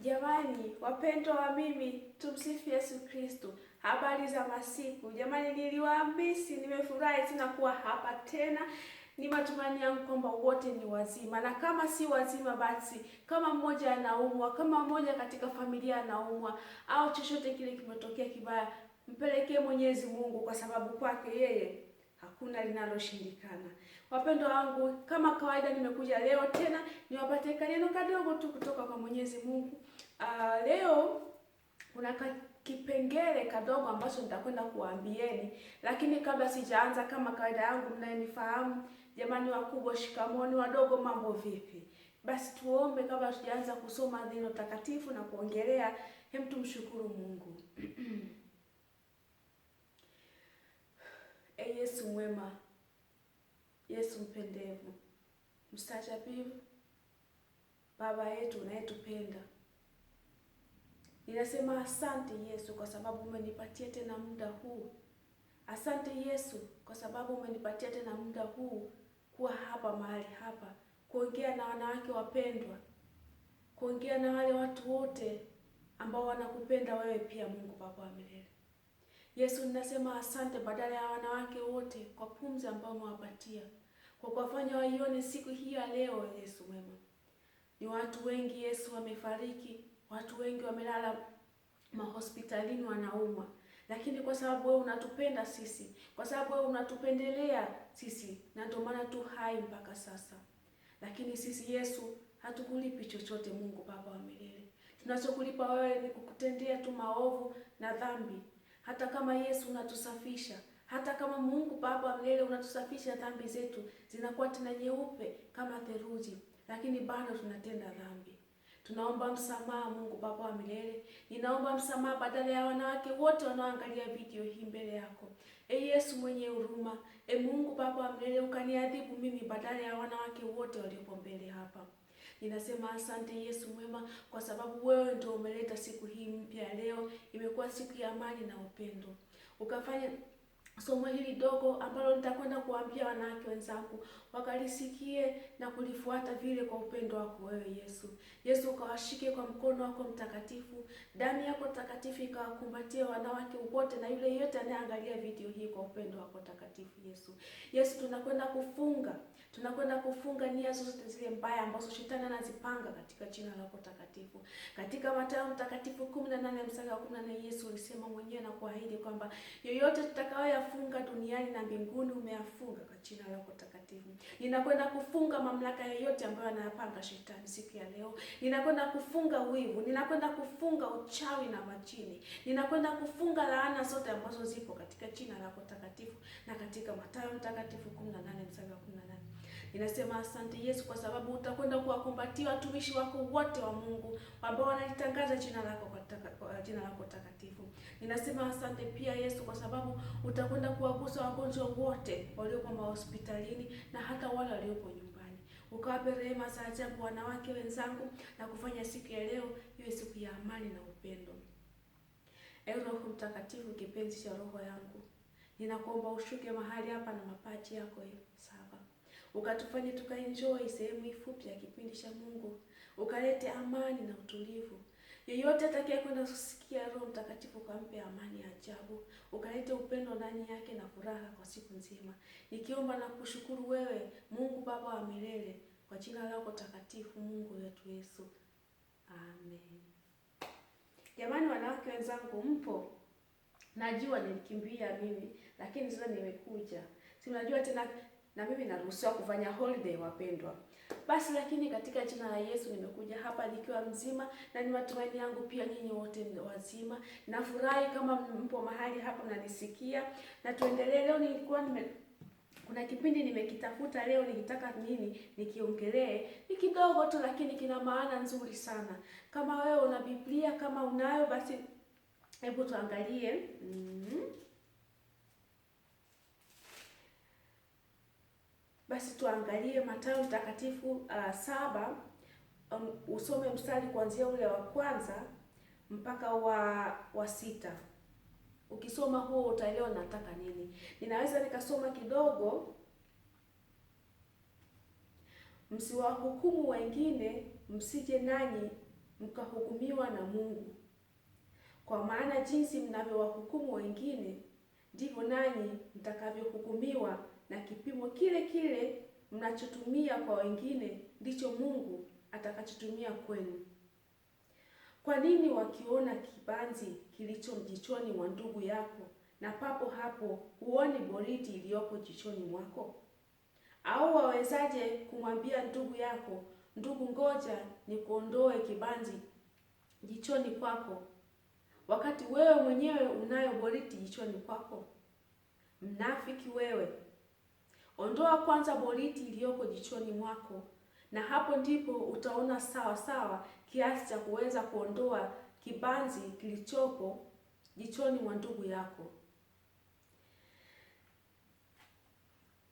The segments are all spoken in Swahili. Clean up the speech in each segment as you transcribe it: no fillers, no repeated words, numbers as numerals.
Jamani wapendwa wa mimi, tumsifu Yesu Kristo. Habari za masiku jamani, niliwaambisi, nimefurahi tena kuwa hapa tena. Ni matumaini yangu kwamba wote ni wazima, na kama si wazima, basi kama mmoja anaumwa, kama mmoja katika familia anaumwa, au chochote kile kimetokea kibaya, mpelekee Mwenyezi Mungu, kwa sababu kwake yeye hakuna linaloshindikana. Wapendwa wangu, kama kawaida nimekuja leo tena niwapate kaneno kadogo tu kutoka kwa Mwenyezi Mungu. Leo kuna kipengele kadogo ambacho nitakwenda kuambieni, lakini kabla sijaanza, kama kawaida yangu, mnayenifahamu jamani, wakubwa shikamoni, wadogo mambo vipi? Basi tuombe kabla tujaanza kusoma neno takatifu na kuongelea. Hem, tumshukuru Mungu. E Yesu mwema, Yesu mpendevu, mstajabibu, Baba yetu unayetupenda, ninasema asante Yesu kwa sababu umenipatia tena muda huu. Asante Yesu kwa sababu umenipatia tena muda huu kuwa hapa mahali hapa, kuongea na wanawake wapendwa, kuongea na wale watu wote ambao wanakupenda wewe pia, Mungu Baba wa milele. Yesu, ninasema asante badala ya wanawake wote kwa pumzi ambao umewapatia, kwa kuwafanya waione siku hii ya leo. Yesu mwema, ni watu wengi Yesu wamefariki, watu wengi wamelala mahospitalini wanaumwa, lakini kwa sababu wewe unatupenda sisi, kwa sababu wewe unatupendelea sisi, na ndio maana tu hai mpaka sasa. Lakini sisi Yesu hatukulipi chochote, Mungu Baba wa milele. Tunachokulipa wewe ni kukutendea tu maovu na dhambi. Hata kama Yesu unatusafisha, hata kama Mungu Baba wa milele unatusafisha, dhambi zetu zinakuwa tena nyeupe kama theluji, lakini bado tunatenda dhambi. Tunaomba msamaha, Mungu Baba wa milele. Ninaomba msamaha badala ya wanawake wote wanaoangalia video hii mbele yako. E Yesu mwenye huruma, e Mungu Baba wa milele, ukaniadhibu mimi badala ya wanawake wote waliopo mbele hapa. Ninasema asante Yesu mwema, kwa sababu wewe ndio umeleta siku hii mpya leo. Imekuwa siku ya amani na upendo. Ukafanya somo hili dogo ambalo nitakwenda kuambia wanawake wenzangu wakalisikie na kulifuata vile kwa upendo wako wewe Yesu. Yesu, ukawashike kwa mkono wako mtakatifu, damu yako takatifu ikawakumbatie wanawake wote na yule yote anayeangalia video hii kwa upendo wako takatifu Yesu. Yesu, tunakwenda kufunga nia zote zile mbaya ambazo shetani anazipanga katika jina lako takatifu. Katika Mathayo mtakatifu 18 mstari wa 14, Yesu ulisema mwenyewe na kuahidi kwamba yoyote tutakayoyafunga duniani na mbinguni umeyafunga kwa jina lako takatifu. Ninakwenda kufunga mamlaka yoyote ambayo anayapanga shetani siku ya leo. Ninakwenda kufunga wivu, ninakwenda kufunga uchawi na majini. Ninakwenda kufunga laana zote ambazo zipo katika jina lako takatifu. Na katika Mathayo mtakatifu 18 mstari wa 18. Ninasema asante Yesu kwa sababu utakwenda kuwakumbatia watumishi wako wote wa Mungu ambao wanalitangaza jina lako kwa jina lako takatifu. Ninasema asante pia Yesu kwa sababu utakwenda kuwagusa wagonjwa wote waliopo hospitalini na hata wale waliopo nyumbani. Ukawape rehema za ajabu wanawake wenzangu na kufanya siku ya leo iwe siku ya amani na upendo. Ewe Roho Mtakatifu, kipenzi cha roho yangu, ninakuomba ushuke mahali hapa na mapaji yako saba. Ukatufanye tukaenjoy sehemu fupi ya kipindi cha Mungu. Ukalete amani na utulivu. Yeyote atakaye kwenda kusikia, Roho Mtakatifu kampe amani ya ajabu. Ukalete upendo ndani yake na furaha kwa siku nzima. Nikiomba na kushukuru wewe, Mungu Baba wa milele, kwa jina lako takatifu, Mungu wetu Yesu. Amen. Jamani wanawake wenzangu, mpo? Najua nilikimbia mimi, lakini sasa nimekuja. Si unajua tena na mimi naruhusiwa kufanya holiday wapendwa. Basi lakini katika jina la Yesu nimekuja hapa nikiwa mzima, na ni matumaini yangu pia nyinyi wote wazima. Nafurahi kama mpo mahali hapa mnanisikia, na tuendelee. Leo kuna kipindi nimekitafuta leo, nikitaka nikiongelee. Ni kidogo tu lakini kina maana nzuri sana. Kama wewe una Biblia, kama unayo, basi hebu tuangalie. Basi tuangalie Mathayo mtakatifu 7, usome mstari kuanzia ule wa kwanza mpaka wa 6. Ukisoma huo utaelewa nataka nini. Ninaweza nikasoma kidogo. Msiwahukumu wengine, msije nanyi mkahukumiwa na Mungu. Kwa maana jinsi mnavyowahukumu wengine, ndivyo nanyi mtakavyohukumiwa, na kipimo kile kile mnachotumia kwa wengine ndicho Mungu atakachotumia kwenu. Kwa nini wakiona kibanzi kilicho jichoni mwa ndugu yako, na papo hapo huoni boriti iliyoko jichoni mwako? Au wawezaje kumwambia ndugu yako, ndugu, ngoja nikuondoe kibanzi jichoni kwako, wakati wewe mwenyewe unayo boriti jichoni kwako? Mnafiki wewe! Ondoa kwanza boriti iliyoko jichoni mwako, na hapo ndipo utaona sawa sawa kiasi cha kuweza kuondoa kibanzi kilichopo jichoni mwa ndugu yako.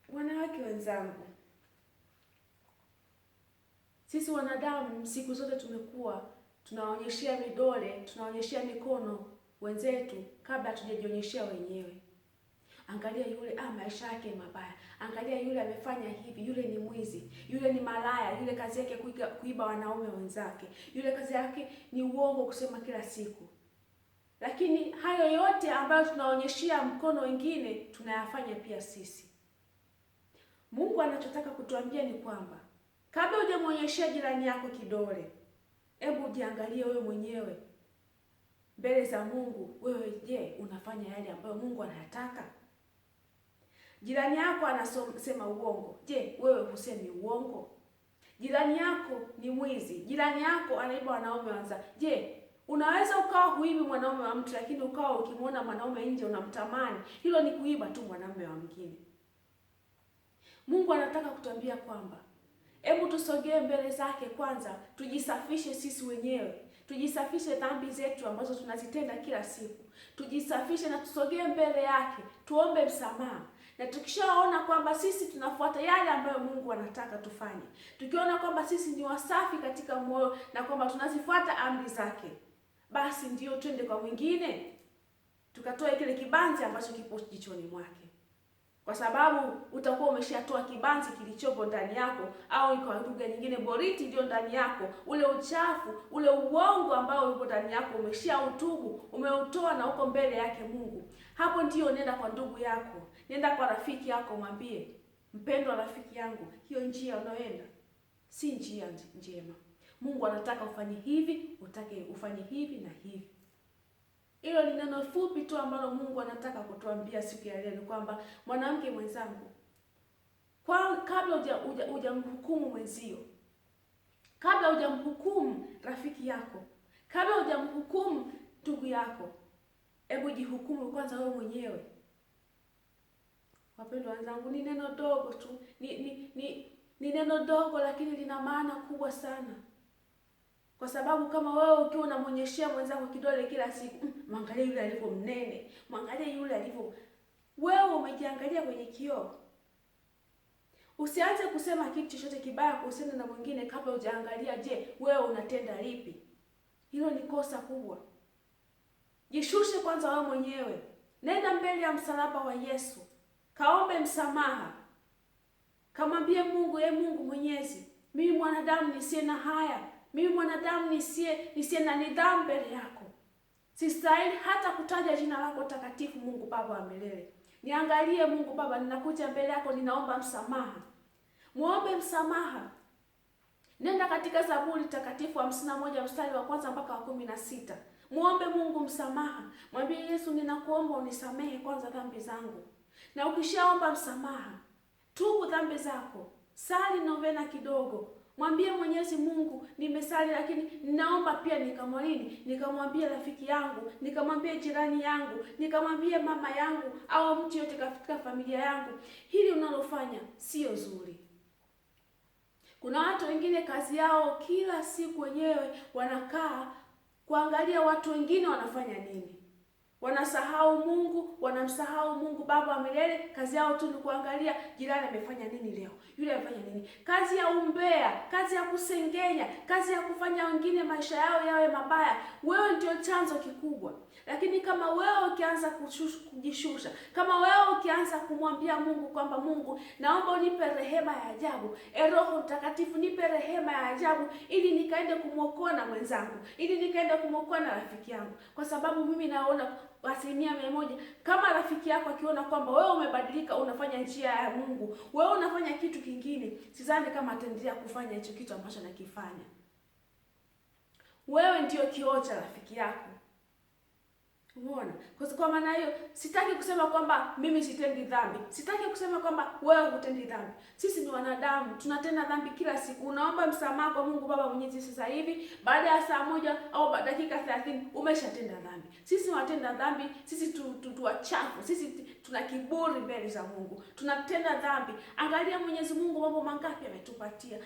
Wanawake wenzangu, sisi wanadamu siku zote tumekuwa tunaonyeshea vidole, tunaonyeshea mikono wenzetu kabla hatujajionyeshea wenyewe. Angalia yule, maisha yake mabaya. Angalia yule amefanya hivi, yule ni mwizi, yule ni malaya, yule kazi yake kuiba wanaume wenzake, yule kazi yake ni uongo kusema kila siku. Lakini hayo yote ambayo tunaonyeshia mkono wengine tunayafanya pia sisi. Mungu anachotaka kutuambia ni kwamba kabla hujamuonyeshea jirani yako kidole, hebu jiangalie wewe mwenyewe mbele za Mungu. Wewe je, unafanya yale ambayo Mungu anataka? Jirani yako anasema uongo, je, wewe husemi uongo? Jirani yako ni mwizi, jirani yako anaiba wanaume wenzake, je, unaweza ukawa huibi mwanaume wa mtu, lakini ukawa ukimwona mwanaume nje unamtamani? Hilo ni kuiba tu mwanaume wa mwingine. Mungu anataka kutuambia kwamba hebu tusogee mbele zake kwanza, tujisafishe sisi wenyewe, tujisafishe dhambi zetu ambazo tunazitenda kila siku, tujisafishe na tusogee mbele yake, tuombe msamaha. Na tukishaona kwamba sisi tunafuata yale ambayo Mungu anataka tufanye, tukiona kwamba sisi ni wasafi katika moyo na kwamba tunazifuata amri zake, basi ndio twende kwa mwingine tukatoe kile kibanzi ambacho kipo jichoni mwake, kwa sababu utakuwa umeshatoa kibanzi kilichopo ndani yako, au kwa lugha nyingine boriti ndio ndani yako. Ule uchafu, ule uongo ambao uko ndani yako umeshautubu, umeutoa na uko mbele yake Mungu. Hapo ndio nenda kwa ndugu yako, nenda kwa rafiki yako, mwambie, mpendwa rafiki yangu, hiyo njia unayoenda si njia njema. Mungu anataka ufanye hivi, utake ufanye hivi na hivi. Hilo ni neno fupi tu ambalo Mungu anataka kutuambia siku ya leo, ni kwamba mwanamke mwenzangu, kabla hujamhukumu mwenzio, kabla hujamhukumu rafiki yako, kabla hujamhukumu ndugu yako, hebu jihukumu kwanza wewe mwenyewe. Wapendwa wenzangu, ni neno dogo tu, ni neno dogo, lakini lina maana kubwa sana. Kwa sababu kama wewe ukiwa unamonyeshea mwenzako kidole kila siku, mwangalie yule alivyo mnene, mwangalie yule alivyo, wewe umejiangalia kwenye kioo. Usianze kusema kitu chochote kibaya kuhusiana na mwingine kabla hujaangalia, je, wewe unatenda lipi? Hilo ni kosa kubwa. Jishushe kwanza wewe mwenyewe. Nenda mbele ya msalaba wa Yesu, kaombe msamaha, kamwambie Mungu, Mungu Mwenyezi, mimi mwanadamu nisiye na haya, mimi mwanadamu nisiye na nidhamu mbele yako, sistahili hata kutaja jina lako takatifu. Mungu Baba wa milele, niangalie Mungu Baba, ninakuja mbele yako, ninaomba msamaha. Muombe msamaha. Nenda katika Zaburi takatifu 51 mstari wa kwanza mpaka wa 16. Muombe Mungu msamaha. Mwambie Yesu, ninakuomba unisamehe kwanza dhambi zangu. Na ukishaomba msamaha, tubu dhambi zako, sali novena kidogo. Mwambie Mwenyezi Mungu, nimesali lakini ninaomba pia nikamwambie rafiki yangu, nikamwambie jirani yangu, nikamwambie mama yangu au mtu yote katika familia yangu, hili unalofanya sio zuri. Kuna watu wengine kazi yao kila siku wenyewe wanakaa kuangalia watu wengine wanafanya nini. Wanasahau Mungu, wanamsahau Mungu Baba wa milele. Kazi yao tu ni kuangalia jirani amefanya nini leo, yule amefanya nini. Kazi ya umbea, kazi ya kusengenya, kazi ya kufanya wengine maisha yao yawe mabaya. Wewe ndio chanzo kikubwa. Lakini kama wewe ukianza kujishusha, kama wewe ukianza kumwambia Mungu kwamba Mungu, naomba unipe rehema ya ajabu, Roho Mtakatifu nipe rehema ya ajabu, ili nikaende kumwokoa na mwenzangu, ili nikaende kumwokoa na rafiki yangu, kwa sababu mimi naona 100% kama rafiki yako akiona kwamba wewe umebadilika, unafanya njia ya Mungu, wewe unafanya kitu kingine, sidhani kama ataendelea kufanya hicho kitu ambacho anakifanya. Wewe ndio kioo cha rafiki yako. Umeona? Kwa maana hiyo sitaki kusema kwamba mimi sitendi dhambi. Sitaki kusema kwamba wewe hutendi dhambi. Sisi ni wanadamu, tunatenda dhambi kila siku. Unaomba msamaha kwa Mungu Baba Mwenyezi sasa hivi, baada ya saa moja au dakika 30 umeshatenda dhambi. Sisi watenda dhambi, sisi wachafu, sisi tuna kiburi mbele za Mungu. Tunatenda dhambi. Angalia Mwenyezi Mungu mambo mangapi ametupatia.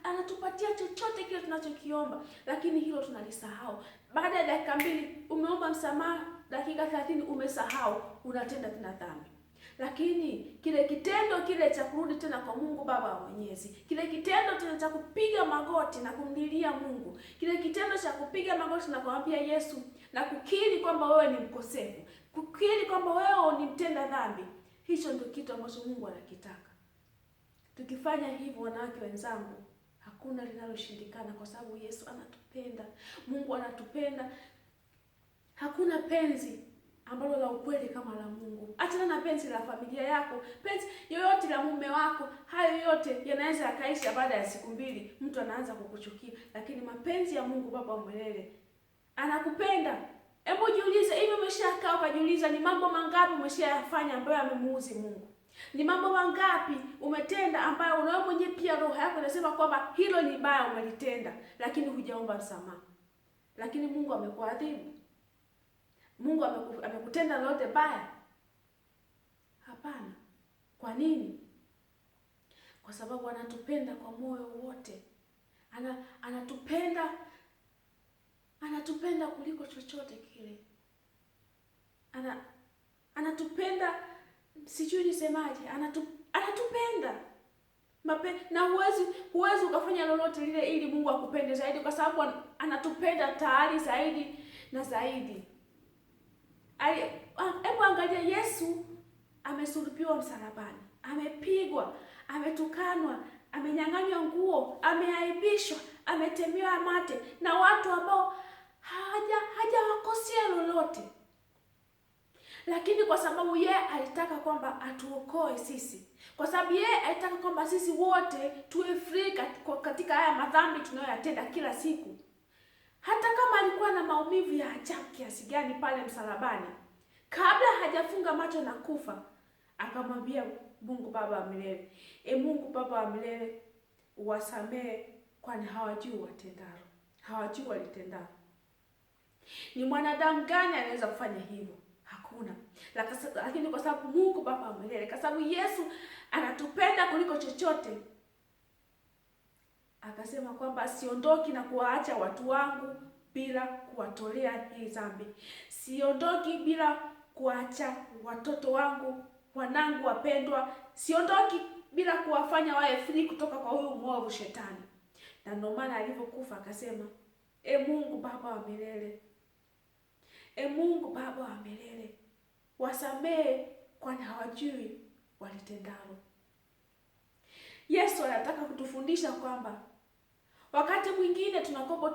Anatupatia chochote kile tunachokiomba, lakini hilo tunalisahau. Baada ya dakika 2 umeomba msamaha, dakika 30 umesahau, unatenda tena dhambi. Lakini kile kitendo kile cha kurudi tena kwa Mungu Baba Mwenyezi, kile kitendo tena cha kupiga magoti na kumlilia Mungu, kile kitendo cha kupiga magoti na kumwambia Yesu na kukiri kwamba wewe ni mkosefu, kukiri kwamba wewe ni mtenda dhambi, hicho ndio kitu ambacho Mungu anakitaka. Tukifanya hivyo, wanawake wenzangu, hakuna linaloshindikana, kwa sababu Yesu anatupenda. Mungu anatupenda. Hakuna penzi ambalo la ukweli kama la Mungu. Achana na penzi la familia yako, penzi yoyote la mume wako, hayo yote yanaweza yakaisha baada ya siku 2, mtu anaanza kukuchukia. Lakini mapenzi ya Mungu Baba milele, anakupenda. Hebu jiulize, hivi umeshakaa ukajiuliza ni mambo mangapi umeshayafanya ambayo yamemuudhi Mungu? Ni mambo mangapi umetenda ambayo unawe mwenyewe pia roho yako inasema kwamba hilo ni baya umelitenda, lakini hujaomba msamaha. Lakini Mungu amekuadhibu. Mungu amekutenda lolote baya? Hapana. Kwa nini? Kwa sababu anatupenda kwa moyo wote. Anatupenda kuliko chochote kile. Anatupenda, sijui nisemaje, anatupenda. Na huwezi ukafanya lolote lile ili Mungu akupende zaidi, kwa sababu anatupenda tayari zaidi na zaidi. Hebu angalia, Yesu amesulubiwa msalabani, amepigwa, ametukanwa, amenyang'anywa nguo, ameaibishwa, ametemewa mate na watu ambao hajawakosea lolote. Lakini kwa sababu yeye alitaka kwamba atuokoe sisi, kwa sababu yeye alitaka kwamba sisi wote tuwe free katika haya madhambi tunayoyatenda kila siku. Hata kama alikuwa na maumivu ya ajabu kiasi gani pale msalabani, kabla hajafunga macho na kufa, akamwambia Mungu Baba wa milele, Mungu Baba wa milele, uwasamehe, kwani hawajui watendalo, hawajui walitendalo. Ni mwanadamu gani anaweza kufanya hivyo? Hakuna. Lakini kwa sababu Mungu Baba wa milele, kwa sababu Yesu anatupenda kuliko chochote, akasema kwamba siondoki na kuwaacha watu wangu bila kuwatolea hii dhambi. Siondoki bila kuacha watoto wangu, wanangu wapendwa. Siondoki bila kuwafanya wawe free kutoka kwa huyu mwovu shetani. Na ndio maana alipokufa akasema, Mungu Baba wa milele, Mungu Baba wa milele, wasamehe, kwani hawajui walitendalo. Yesu anataka kutufundisha kwamba wakati mwingine tunakopo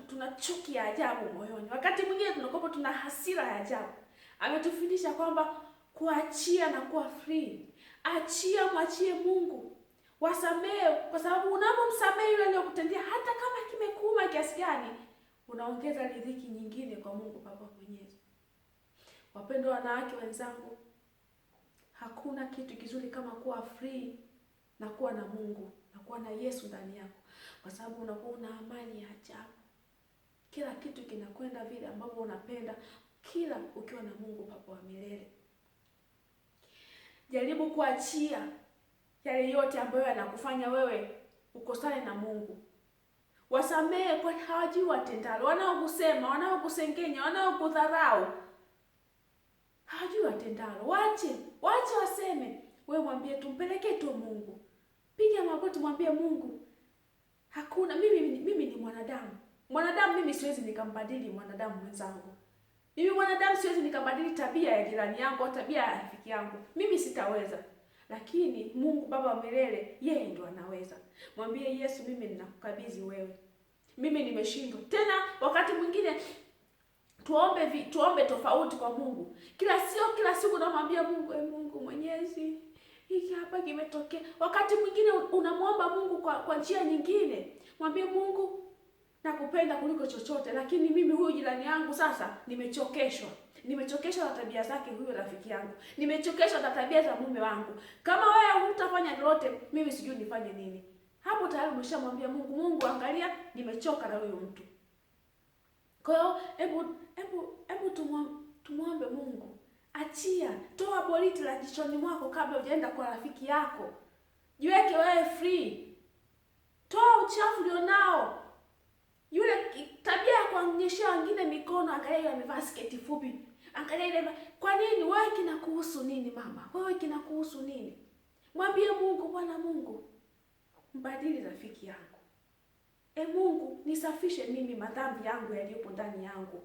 tuna chuki ya ajabu moyoni. Wakati mwingine tunakopo tuna hasira ya ajabu. Ametufundisha kwamba kuachia na kuwa free. Achia, mwachie Mungu. Wasamehe, kwa sababu unapomsamehe yule aliyokutendea, hata kama kimekuuma kiasi gani, unaongeza riziki nyingine kwa Mungu Baba Mwenyezi. Wapendwa wanawake wenzangu, hakuna kitu kizuri kama kuwa free na kuwa na Mungu na kuwa na Yesu ndani yako, kwa sababu unakuwa una amani ya ajabu. Kila kitu kinakwenda vile ambavyo unapenda, kila ukiwa na Mungu Baba wa milele. Jaribu kuachia yale yote ambayo yanakufanya wewe ukosane na Mungu. Wasamehe, kwani hawajui watendalo. Wanaokusema, wanaokusengenya, wanaokudharau, hawajui watendalo. Waache waseme. Wewe mwambie tumpelekee tu Mungu. Piga magoti mwambie Mungu, hakuna mimi ni mwanadamu. Mwanadamu mimi siwezi nikambadili mwanadamu mwenzangu. Mimi mwanadamu siwezi nikabadili tabia ya jirani yangu au tabia ya rafiki yangu. Mimi sitaweza. Lakini Mungu Baba wa milele, yeye ndo anaweza. Mwambie Yesu, mimi ninakukabidhi wewe. Mimi nimeshindwa. Tena wakati mwingine tuombe tofauti kwa Mungu. Kila siku namwambia Mungu, Mungu Mwenyezi, hiki hapa kimetokea. Wakati mwingine unamwomba Mungu kwa njia nyingine. Mwambie Mungu, nakupenda kuliko chochote, lakini mimi huyu jirani yangu sasa nimechokeshwa. Nimechokeshwa na tabia zake huyo rafiki yangu. Nimechokeshwa na tabia za mume wangu. Kama wewe hutafanya lolote, mimi sijui nifanye nini. Hapo tayari umeshamwambia Mungu, Mungu angalia, nimechoka na huyo mtu. Kwa hiyo hebu tumwombe Mungu. Achia, toa boliti la jichoni mwako kabla hujaenda kwa rafiki yako. Jiweke wewe free. Toa uchafu ulionao. Yule tabia ya kuonyesha wengine mikono, angalia amevaa sketi fupi. Angalia ile, kwa nini wewe kinakuhusu nini mama? Wewe kinakuhusu nini? Mwambie Mungu, Bwana Mungu, mbadili rafiki yangu. Mungu, nisafishe mimi madhambi yangu yaliyopo ndani yangu.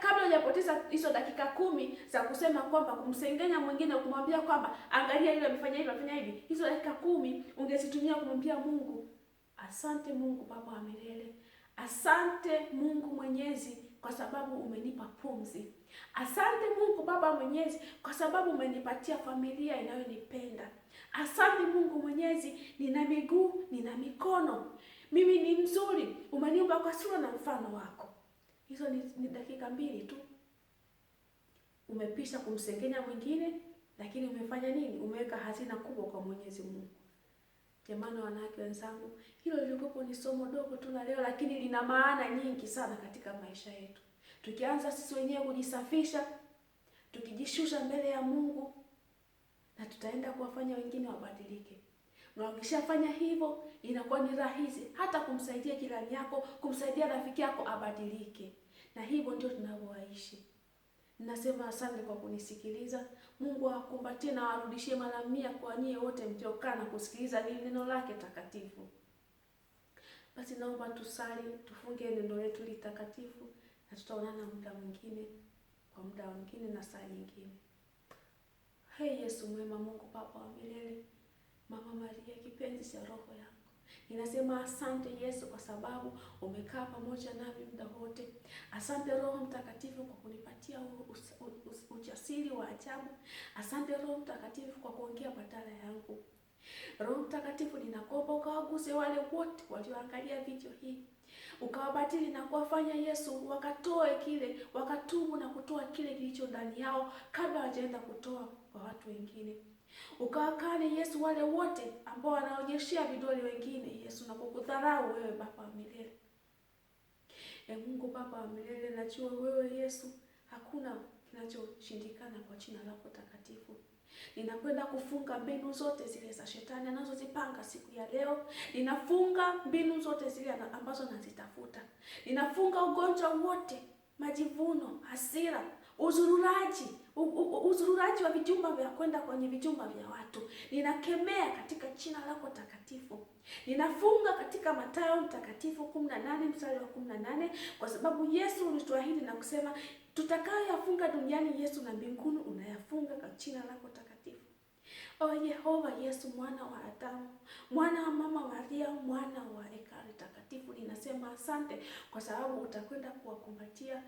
Kabla hujapoteza hizo dakika 10 za kusema kwamba kumsengenya mwingine, kumwambia kwamba angalia ile amefanya hivi, afanya hivi. Hizo dakika 10 ungezitumia kumwambia Mungu, asante Mungu Baba wa milele. Asante Mungu Mwenyezi kwa sababu umenipa pumzi. Asante Mungu Baba Mwenyezi kwa sababu umenipatia familia inayonipenda. Asante Mungu Mwenyezi, nina miguu, nina mikono. Mimi ni mzuri, umeniumba kwa sura na mfano wako. Hizo ni dakika 2 tu. Umepisha kumsengenya mwingine, lakini umefanya nini? Umeweka hazina kubwa kwa Mwenyezi Mungu. Jamani wanawake wenzangu, hilo lilikuwa ni somo dogo tu la leo, lakini lina maana nyingi sana katika maisha yetu. Tukianza sisi wenyewe kujisafisha, tukijishusha mbele ya Mungu, na tutaenda kuwafanya wengine wabadilike. Na ukishafanya hivyo, inakuwa ni rahisi hata kumsaidia jirani yako, kumsaidia rafiki yako abadilike. Na hivyo ndio tunavyoishi. Ninasema asante kwa kunisikiliza. Mungu akumbatie na arudishie mara 100 kwa nyie wote mliokaa na kusikiliza neno lake takatifu. Basi naomba tusali, tufunge neno letu litakatifu, na tutaonana muda mwingine kwa muda mwingine na saa nyingine. Yesu mwema, Mungu Baba wa milele, Mama Maria kipenzi cha roho yangu, ninasema asante Yesu kwa sababu umekaa pamoja nami muda wote. Asante Roho Mtakatifu kwa kunipatia ujasiri wa ajabu. Asante Roho Mtakatifu kwa kuongea badala yangu. Roho Mtakatifu, ninakuomba ukawaguse wale wote walioangalia video hii. Ukawabadili na kuwafanya Yesu wakatoe kile, wakatubu na kutoa kile kilicho ndani yao kabla hawajaenda kutoa kwa watu wengine. Ukawakane Yesu wale wote ambao wanaonyeshia vidole wengine Yesu na kukudharau wewe Baba wa milele. Mungu Baba wa milele, najua wewe Yesu hakuna kinachoshindikana kwa jina lako takatifu. Ninakwenda kufunga mbinu zote zile za shetani anazozipanga siku ya leo. Ninafunga mbinu zote zile ambazo nazitafuta. Ninafunga ugonjwa wote, majivuno, hasira, uzururaji wa vijumba vya kwenda kwenye vijumba vya watu. Ninakemea katika jina lako takatifu. Ninafunga katika Mathayo mtakatifu 18 mstari wa 18, kwa sababu Yesu ulituahidi na kusema tutakayoyafunga duniani Yesu na mbinguni unayafunga kwa jina lako takatifu. Yehova Yesu, mwana wa Adamu, mwana wa Mama Maria, mwana wa Ekari takatifu, ninasema asante kwa sababu utakwenda kuwakumbatia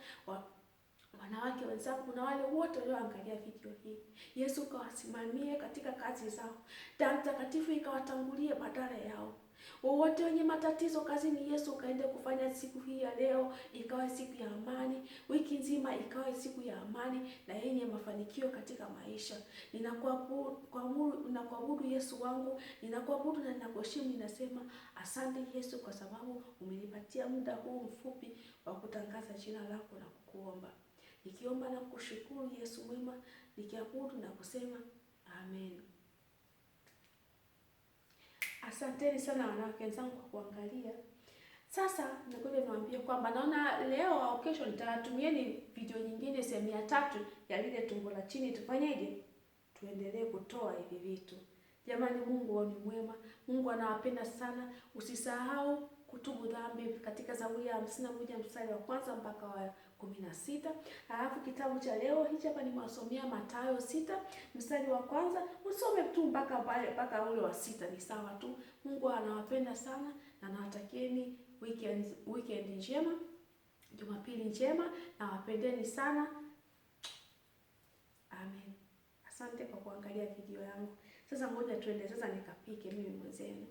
wanawake wenzangu na wale wote walioangalia video hii. Yesu, kawasimamie katika kazi zao. Damu takatifu ikawatangulie badala yao. Wote wenye matatizo kazini, Yesu kaende kufanya siku hii ya leo ikawa siku ya amani, wiki nzima ikawa siku ya amani na yenye mafanikio katika maisha. Ninakuabudu Yesu wangu, ninakuabudu na ninakuheshimu. Ninasema asante Yesu kwa sababu umenipatia muda huu mfupi wa kutangaza jina lako na kukuomba. Nikiomba na kushukuru Yesu mwema, nikiabudu na kusema amen. Asanteni sana wanawake wenzangu kwa kuangalia. Sasa nakuja niwaambie kwamba naona leo au kesho nitatumieni video nyingine sehemu ya 3 ya lile tumbo la chini, tufanyeje? Tuendelee kutoa hivi vitu. Jamani, Mungu ni mwema. Mungu anawapenda sana. Usisahau kutubu dhambi katika Zaburi ya 51 mstari wa kwanza mpaka wa 16. Alafu kitabu cha leo hichi hapa nimewasomea Mathayo 6 mstari wa kwanza. Usome tu mpaka pale mpaka ule wa 6, ni sawa tu. Mungu anawapenda sana na nawatakieni weekend njema, Jumapili njema, na wapendeni sana. Amen. Asante kwa kuangalia video yangu. Sasa ngoja tuende sasa nikapike mimi mwenzenu.